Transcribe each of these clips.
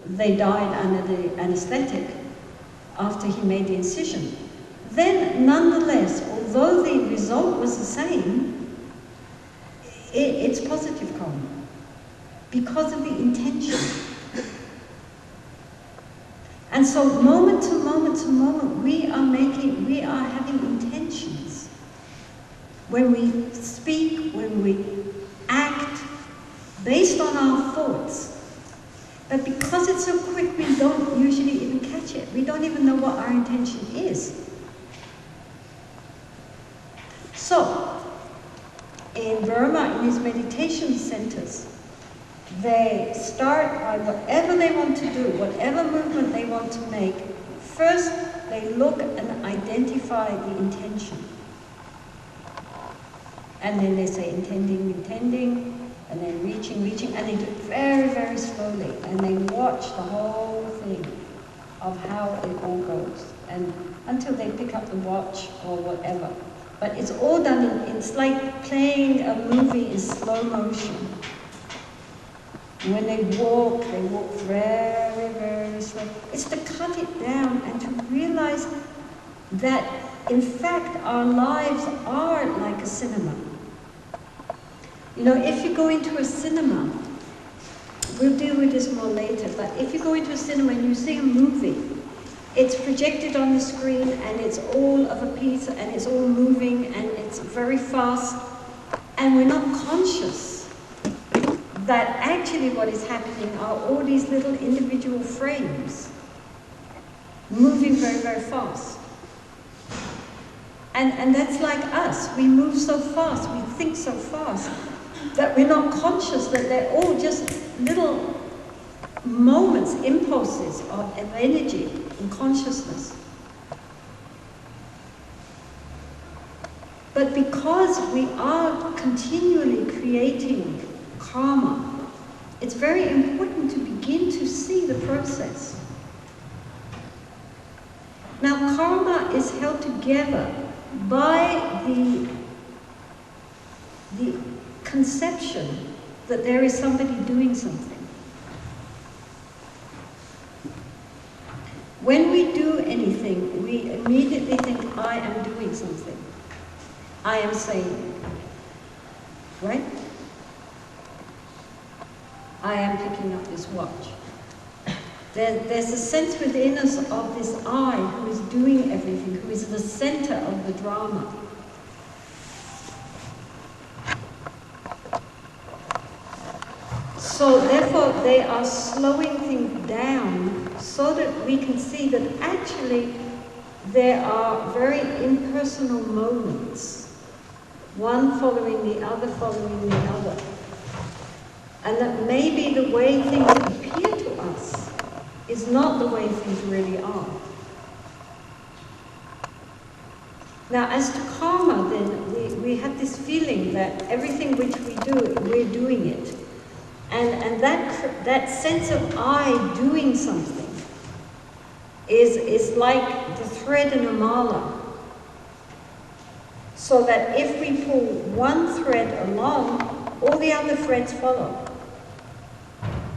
they died under the anesthetic after he made the incision, then nonetheless, although the result was the same, it's positive karma because of the intention. And so moment to moment to moment, we are having intentions. When we speak, when we act, based on our thoughts. But because it's so quick, we don't usually even catch it. We don't even know what our intention is. So, in Burma, in these meditation centers, they start by whatever they want to do, whatever movement they want to make. First, they look and identify the intention. And then they say intending, intending, and then reaching, reaching, and they do it very, very slowly. And they watch the whole thing of how it all goes, and until they pick up the watch or whatever. But it's all done it's like playing a movie in slow motion. And when they walk very, very slow. It's to cut it down and to realize that, in fact, our lives are like a cinema. You know, if you go into a cinema, we'll deal with this more later, but if you go into a cinema and you see a movie, it's projected on the screen and it's all of a piece and it's all moving and it's very fast, and we're not conscious that actually what is happening are all these little individual frames moving very, very fast. And that's like us. We move so fast, we think so fast, that we're not conscious that they're all just little moments, impulses of energy and consciousness. But because we are continually creating karma, it's very important to begin to see the process. Now, karma is held together by the conception that there is somebody doing something. When we do anything, we immediately think, I am doing something. I am saying, right? I am picking up this watch. There's a sense within us of this I who is doing everything, who is the center of the drama. So therefore they are slowing things down so that we can see that actually there are very impersonal moments, one following the other, following the other. And that maybe the way things appear to us is not the way things really are. Now, as to karma, then, we have this feeling that everything which we do, we're doing it. And that sense of I doing something is like the thread in a mala. So that if we pull one thread along, all the other threads follow.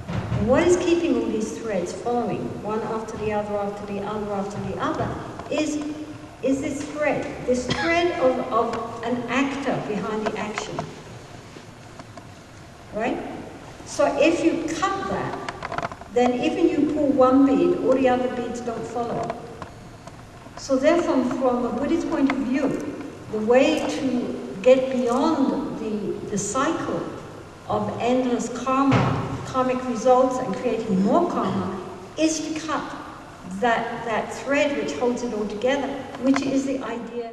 And what is keeping all these threads following, one after the other, after the other, after the other, is this thread of an actor behind the action. Right? So if you cut that, then even you pull one bead, all the other beads don't follow. So therefore, from a Buddhist point of view, the way to get beyond the cycle of endless karmic results and creating more karma, is to cut that thread which holds it all together, which is the idea